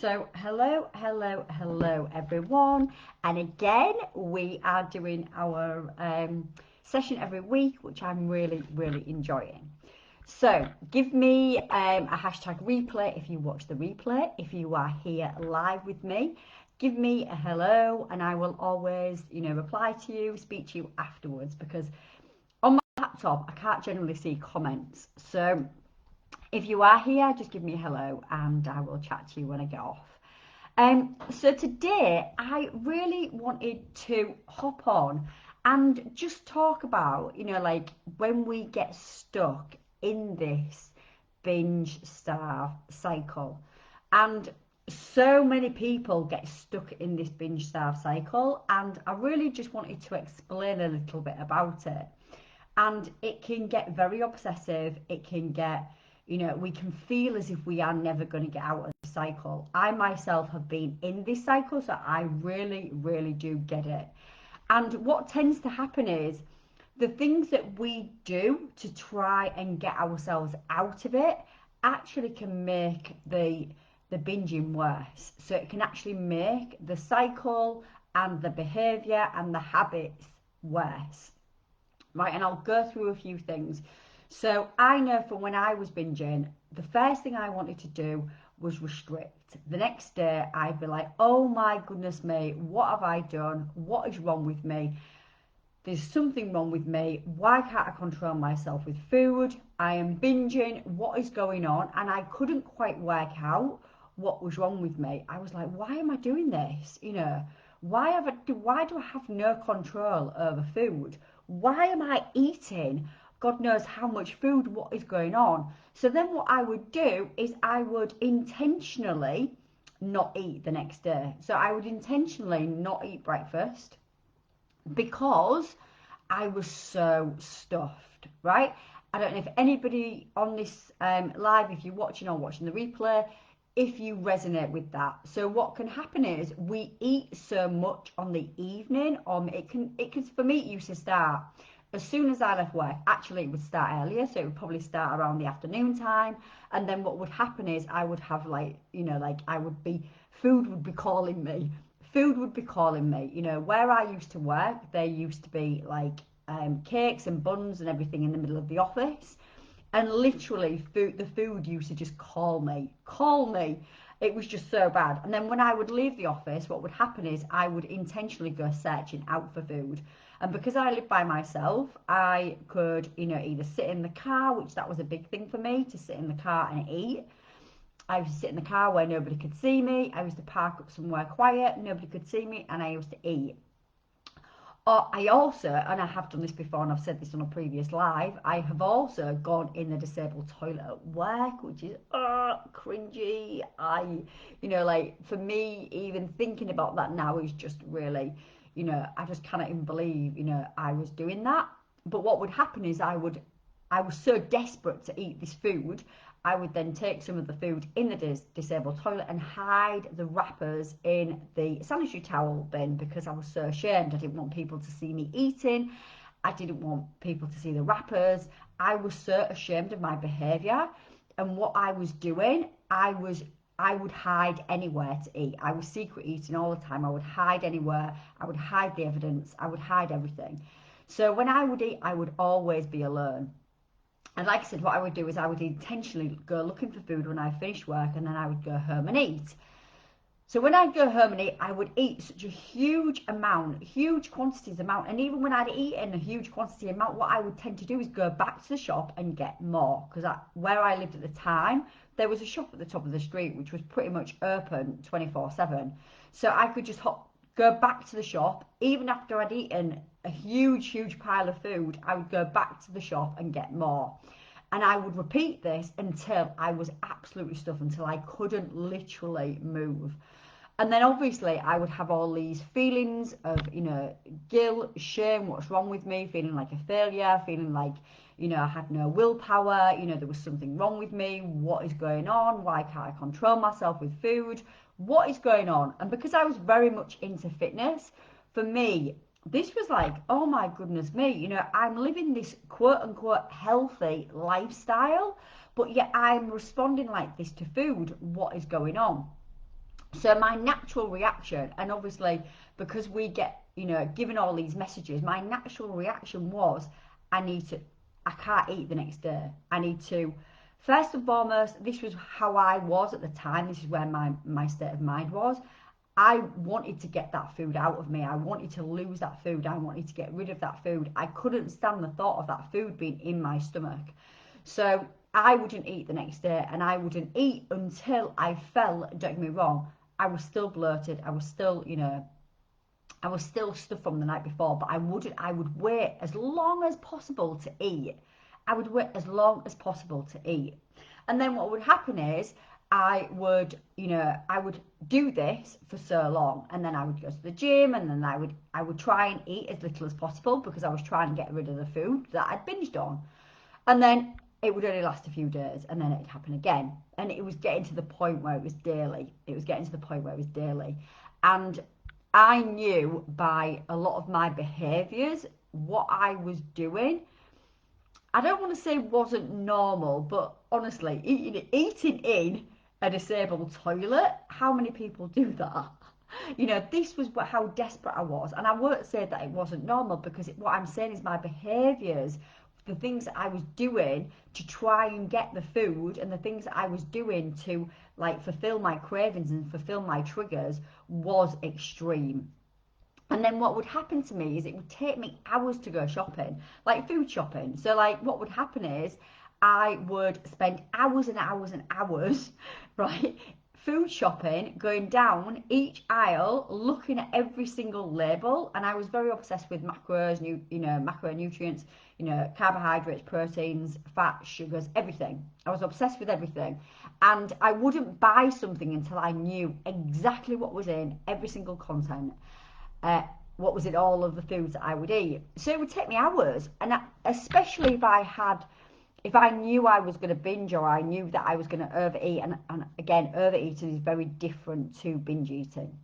So hello everyone, and again we are doing our session every week, which I'm really enjoying. So give me a hashtag replay if you watch the replay. If you are here live with me, give me a hello, and I will always reply to you, speak to you afterwards, because on my laptop I can't generally see comments. So if you are here, just give me a hello and I will chat to you when I get off. So today I really wanted to hop on and just talk about, like when we get stuck in this binge starve cycle. And so many people get stuck in this binge starve cycle, and I really just wanted to explain a little bit about it. And it can get very obsessive. It can get, we can feel as if we are never going to get out of the cycle. I myself have been in this cycle, so I really do get it. And what tends to happen is the things that we do to try and get ourselves out of it actually can make the binging worse. So it can actually make the cycle and the behavior and the habits worse. Right, and I'll go through a few things. So I know from when I was binging, the first thing I wanted to do was restrict. The next day I'd be like, oh my goodness me, what have I done? What is wrong with me? There's something wrong with me. Why can't I control myself with food? I am binging. What is going on? And I couldn't quite work out what was wrong with me. I was like, why am I doing this? Why do I have no control over food? Why am I eating God knows how much food? What is going on? So then what I would do is I would intentionally not eat the next day. So I would intentionally not eat breakfast because I was so stuffed, right? I don't know if anybody on this live, if you're watching or watching the replay, if you resonate with that. So what can happen is we eat so much on the evening. It can for me, it used to start as soon as I left work. Actually, it would start earlier, so it would probably start around the afternoon time. And then what would happen is I would have food would be calling me. Food would be calling me. Where I used to work, there used to be like cakes and buns and everything in the middle of the office. And literally, the food used to just call me. It was just so bad. And then when I would leave the office, what would happen is I would intentionally go searching out for food. And because I lived by myself, I could, either sit in the car, which that was a big thing for me, to sit in the car and eat. I used to sit in the car where nobody could see me. I used to park up somewhere quiet, nobody could see me, and I used to eat. Or I also, and I have done this before, and I've said this on a previous live, I have also gone in the disabled toilet at work, which is cringy. For me, even thinking about that now is just really, I just cannot even believe, I was doing that. But what would happen is I was so desperate to eat this food, I would then take some of the food in the disabled toilet and hide the wrappers in the sanitary towel bin because I was so ashamed. I didn't want people to see me eating. I didn't want people to see the wrappers. I was so ashamed of my behaviour. And what I was doing, I would hide anywhere to eat. I was secret eating all the time. I would hide anywhere. I would hide the evidence. I would hide everything. So when I would eat, I would always be alone. And like I said, what I would do is I would intentionally go looking for food when I finished work, and then I would go home and eat. So when I'd go home and eat, I would eat such a huge quantities amount. And even when I'd eaten a huge quantity amount, what I would tend to do is go back to the shop and get more. Because where I lived at the time, there was a shop at the top of the street, which was pretty much open 24/7. So I could just go back to the shop. Even after I'd eaten a huge pile of food, I would go back to the shop and get more. And I would repeat this until I was absolutely stuffed, until I couldn't literally move. And then obviously I would have all these feelings of, guilt, shame, what's wrong with me, feeling like a failure, feeling like, I had no willpower, there was something wrong with me. What is going on? Why can't I control myself with food? What is going on? And because I was very much into fitness, for me, this was like, oh my goodness me, I'm living this quote unquote healthy lifestyle, but yet I'm responding like this to food. What is going on? So my natural reaction, and obviously because we get, given all these messages, my natural reaction was, I can't eat the next day. I need to, first and foremost, this was how I was at the time. This is where my state of mind was. I wanted to get that food out of me. I wanted to lose that food. I wanted to get rid of that food. I couldn't stand the thought of that food being in my stomach. So I wouldn't eat the next day, and I wouldn't eat until I felt, don't get me wrong, I was still bloated. I was still, I was still stuffed from the night before, but I would wait as long as possible to eat. I would wait as long as possible to eat. And then what would happen is I would do this for so long, and then I would go to the gym, and then I would try and eat as little as possible because I was trying to get rid of the food that I'd binged on. And then it would only last a few days, and then it'd happen again. And it was getting to the point where it was daily. It was getting to the point where it was daily. And I knew by a lot of my behaviours what I was doing. I don't want to say wasn't normal, but honestly, eating in a disabled toilet, how many people do that? This was how desperate I was. And I won't say that it wasn't normal, because what I'm saying is my behaviours, the things that I was doing to try and get the food, and the things that I was doing to like fulfill my cravings and fulfill my triggers, was extreme. And then what would happen to me is it would take me hours to go shopping, like food shopping. So like what would happen is I would spend hours and hours and hours, right, food shopping, going down each aisle, looking at every single label. And I was very obsessed with macros, macronutrients, carbohydrates, proteins, fat, sugars, everything. I was obsessed with everything. And I wouldn't buy something until I knew exactly what was in every single content. What was in all of the foods that I would eat. So it would take me hours, and especially if I knew I was going to binge, or I knew that I was going to overeat, and again, overeating is very different to binge eating.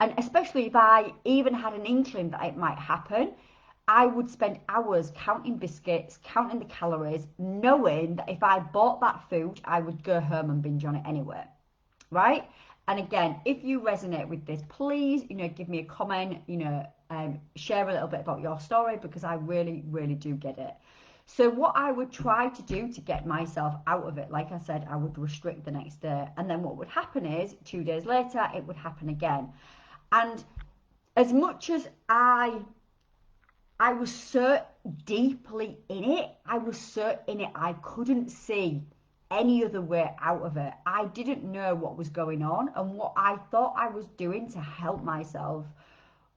And especially if I even had an inkling that it might happen, I would spend hours counting biscuits, counting the calories, knowing that if I bought that food, I would go home and binge on it anyway, right? And again, if you resonate with this, please, give me a comment, share a little bit about your story, because I really, really do get it. So what I would try to do to get myself out of it, like I said, I would restrict the next day. And then what would happen is 2 days later, it would happen again. And as much as I was so deeply in it, I was so in it, I couldn't see any other way out of it. I didn't know what was going on, and what I thought I was doing to help myself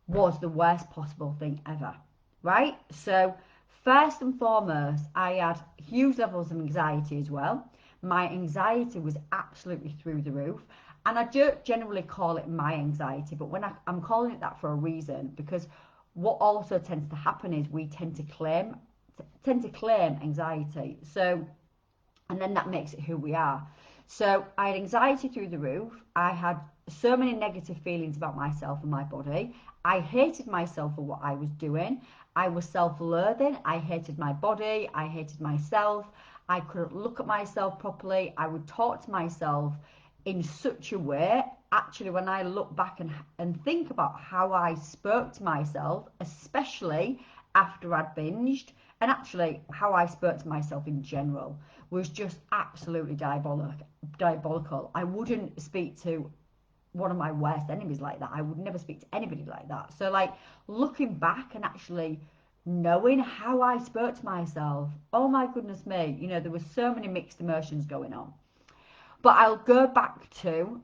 was the worst possible thing ever, right? So first and foremost, I had huge levels of anxiety as well. My anxiety was absolutely through the roof. And I don't generally call it my anxiety, but I'm calling it that for a reason, because what also tends to happen is we tend to claim anxiety. So, and then that makes it who we are. So I had anxiety through the roof. I had so many negative feelings about myself and my body. I hated myself for what I was doing. I was self-loathing. I hated my body. I hated myself. I couldn't look at myself properly. I would talk to myself in such a way. Actually, when I look back and think about how I spoke to myself, especially after I'd binged, and actually how I spoke to myself in general, was just absolutely diabolical. I wouldn't speak to one of my worst enemies like that. I would never speak to anybody like that. So like looking back and actually knowing how I spoke to myself, oh my goodness me, there was so many mixed emotions going on. But I'll go back to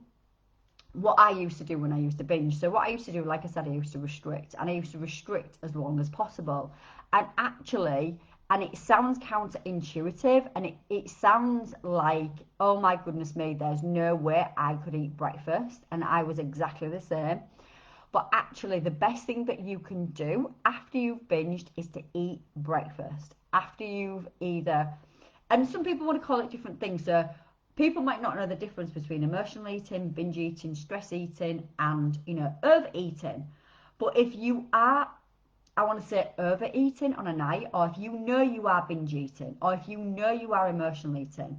what I used to do when I used to binge. So what I used to do, like I said, I used to restrict, and I used to restrict as long as possible. And actually, and it sounds counterintuitive, and it sounds like, oh my goodness me, there's no way I could eat breakfast. And I was exactly the same. But actually, the best thing that you can do after you've binged is to eat breakfast. After you've and some people want to call it different things. So people might not know the difference between emotional eating, binge eating, stress eating, and, overeating. But if you are, I want to say, overeating on a night, or if you know you are binge eating, or if you know you are emotional eating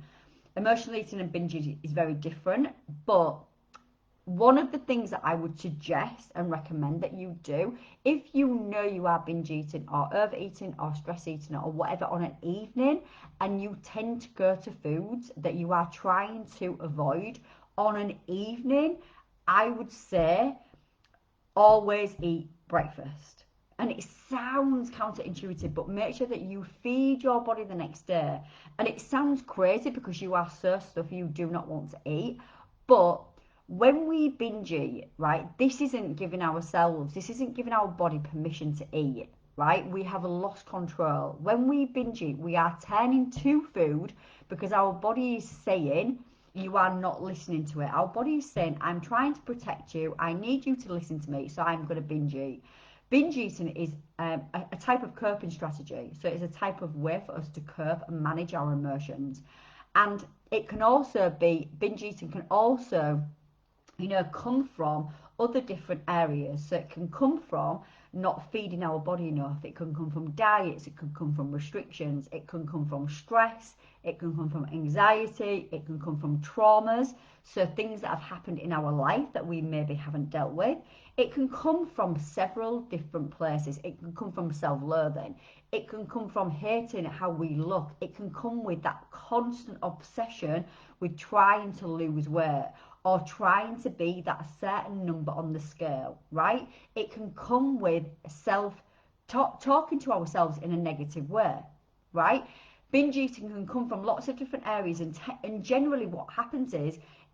and binge eating is very different. But one of the things that I would suggest and recommend that you do, if you know you are binge eating or overeating or stress eating or whatever on an evening, and you tend to go to foods that you are trying to avoid on an evening, I would say always eat breakfast. And it sounds counterintuitive, but make sure that you feed your body the next day. And it sounds crazy because you are so stuff you do not want to eat, but when we binge eat, right, this isn't giving our body permission to eat, right? We have lost control. When we binge eat, we are turning to food because our body is saying, you are not listening to it. Our body is saying, I'm trying to protect you. I need you to listen to me, so I'm going to binge eat. Binge eating is a type of coping strategy. So it's a type of way for us to cope and manage our emotions. And it can also be, binge eating can also, come from other different areas. So it can come from not feeding our body enough. It can come from diets. It can come from restrictions. It can come from stress. It can come from anxiety. It can come from traumas. So things that have happened in our life that we maybe haven't dealt with. It can come from several different places. It can come from self-loathing. It can come from hating how we look. It can come with that constant obsession with trying to lose weight or trying to be that certain number on the scale, right? It can come with talking to ourselves in a negative way, right? Binge eating can come from lots of different areas, and generally what happens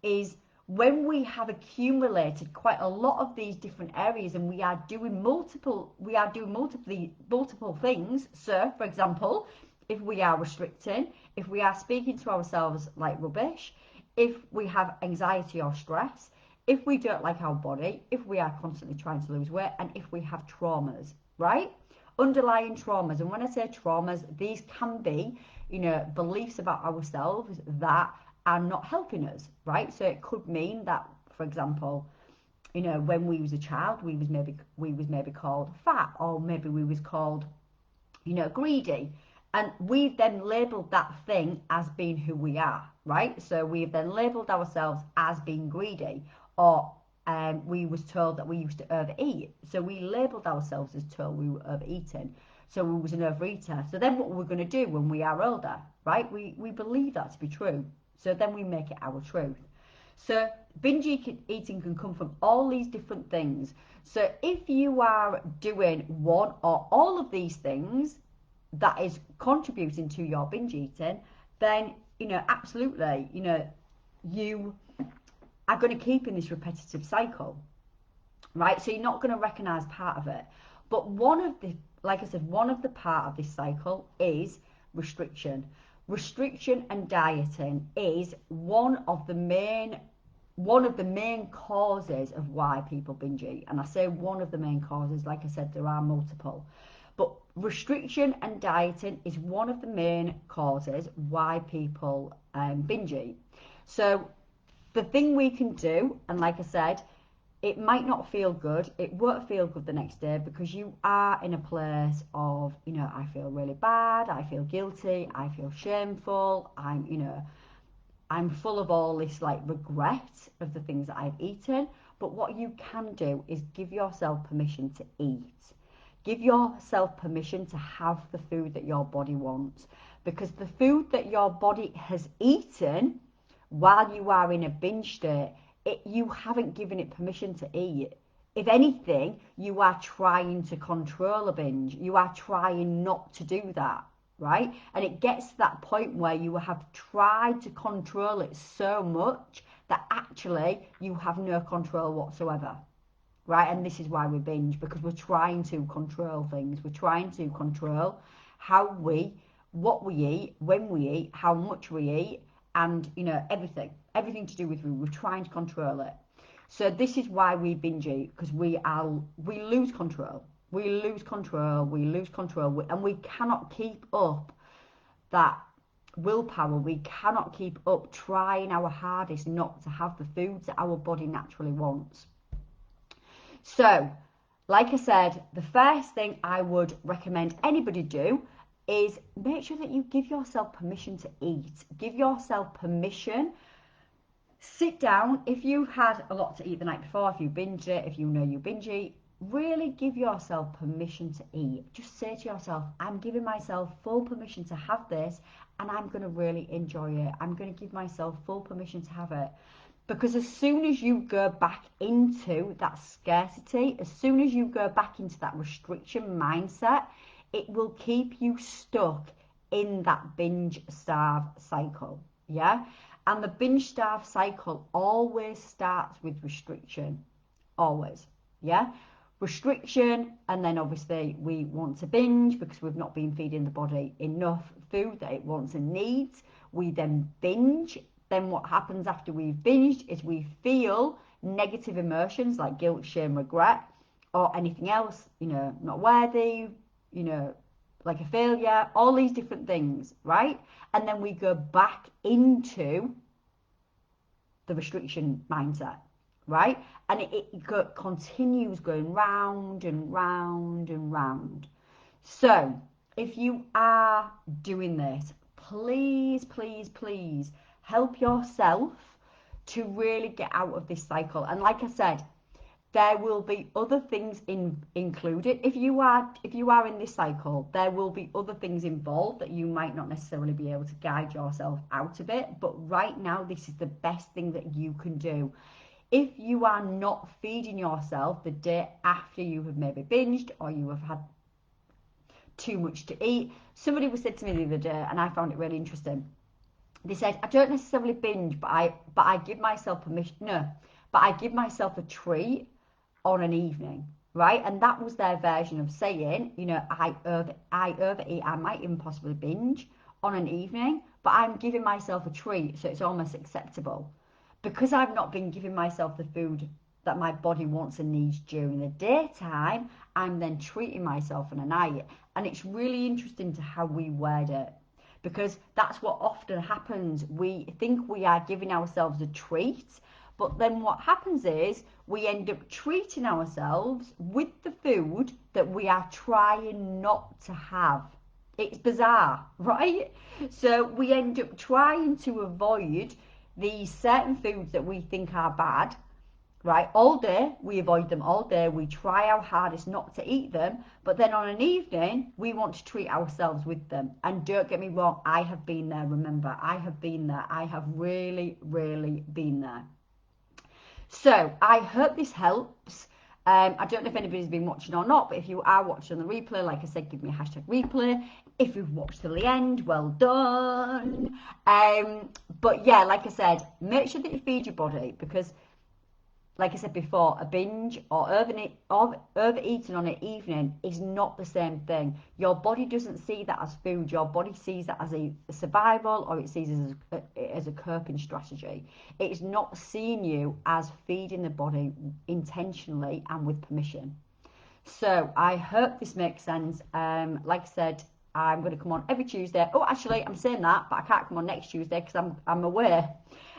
is when we have accumulated quite a lot of these different areas and we are doing multiple things. So for example, if we are restricting, if we are speaking to ourselves like rubbish, if we have anxiety or stress, if we don't like our body, if we are constantly trying to lose weight, and if we have traumas, right? Underlying traumas. And when I say traumas, these can be, beliefs about ourselves that are not helping us, right? So it could mean that, for example, when we was a child, we was maybe called fat, or maybe we was called, greedy. And we've then labelled that thing as being who we are, right? So we've then labelled ourselves as being greedy, or we was told that we used to overeat. So we labelled ourselves as told we were overeating. So we was an overeater. So then what we're going to do when we are older, right? We believe that to be true. So then we make it our truth. So binge eating can come from all these different things. So if you are doing one or all of these things that is contributing to your binge eating, then, absolutely, you are going to keep in this repetitive cycle, right? So you're not going to recognize part of it. But like I said, one of the part of this cycle is restriction. Restriction and dieting is one of the main causes of why people binge eat. And I say one of the main causes, like I said, there are multiple. But restriction and dieting is one of the main causes why people binge eat. So the thing we can do, and like I said, it might not feel good. It won't feel good the next day because you are in a place of, I feel really bad. I feel guilty. I feel shameful. I'm full of all this like regret of the things that I've eaten. But what you can do is give yourself permission to eat. Give yourself permission to have the food that your body wants, because the food that your body has eaten while you are in a binge state, you haven't given it permission to eat. If anything, you are trying to control a binge. You are trying not to do that, right? And it gets to that point where you have tried to control it so much that actually you have no control whatsoever. Right? And this is why we binge, because we're trying to control things. We're trying to control what we eat, when we eat, how much we eat, and everything to do with food. We're trying to control it. So this is why we binge eat, because we lose control. We lose control, and we cannot keep up that willpower. We cannot keep up trying our hardest not to have the foods that our body naturally wants. So, like I said, the first thing I would recommend anybody do is make sure that you give yourself permission to eat. Give yourself permission Sit down. If you had a lot to eat the night before, if you binge it, if you know you binge eat, really give yourself permission to eat. Just say to yourself, I'm giving myself full permission to have this, and I'm going to really enjoy it. I'm going to give myself full permission to have it. Because as soon as you go back into that scarcity, as soon as you go back into that restriction mindset, it will keep you stuck in that binge starve cycle. Yeah? And the binge starve cycle always starts with restriction. Always. Yeah? Restriction, and then obviously we want to binge because we've not been feeding the body enough food that it wants and needs. We then binge. Then what happens after we've binged is we feel negative emotions like guilt, shame, regret, or anything else, not worthy, like a failure, all these different things, right? And then we go back into the restriction mindset, right? And it continues going round and round and round. So if you are doing this, please, please, please help yourself to really get out of this cycle. And like I said, there will be other things included. If you are in this cycle, there will be other things involved that you might not necessarily be able to guide yourself out of it. But right now, this is the best thing that you can do. If you are not feeding yourself the day after you have maybe binged or you have had too much to eat. Somebody was said to me the other day, and I found it really interesting. They said, I don't necessarily binge, but I give myself permission. No, but I give myself a treat on an evening, right? And that was their version of saying, I overeat. I might even possibly binge on an evening, but I'm giving myself a treat, so it's almost acceptable. Because I've not been giving myself the food that my body wants and needs during the daytime, I'm then treating myself on a night. And it's really interesting to how we word it, because that's what often happens. We think we are giving ourselves a treat, but then what happens is we end up treating ourselves with the food that we are trying not to have. It's bizarre, right? So we end up trying to avoid these certain foods that we think are bad, right? All day, we avoid them all day. We try our hardest not to eat them. But then on an evening, we want to treat ourselves with them. And don't get me wrong, I have been there, remember. I have been there. I have really, really been there. So I hope this helps. I don't know if anybody's been watching or not, but if you are watching the replay, like I said, give me a hashtag replay. If you've watched till the end, well done. But yeah, like I said, make sure that you feed your body, because like I said before, a binge or overeating on an evening is not the same thing. Your body doesn't see that as food. Your body sees that as a survival, or it sees it as a coping strategy. It's not seeing you as feeding the body intentionally and with permission. So I hope this makes sense. Like I said, I'm going to come on every Tuesday. Oh, actually, I'm saying that, but I can't come on next Tuesday because I'm away.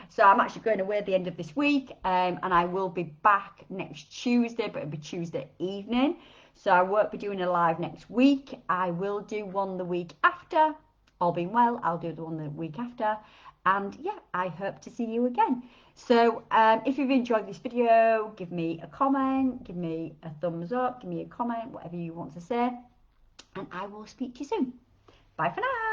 So I'm actually going away at the end of this week, and I will be back next Tuesday, but it'll be Tuesday evening. So I won't be doing a live next week. I will do one the week after. All being well, I'll do the one the week after. And yeah, I hope to see you again. So if you've enjoyed this video, give me a comment, give me a thumbs up, give me a comment, whatever you want to say. And I will speak to you soon. Bye for now.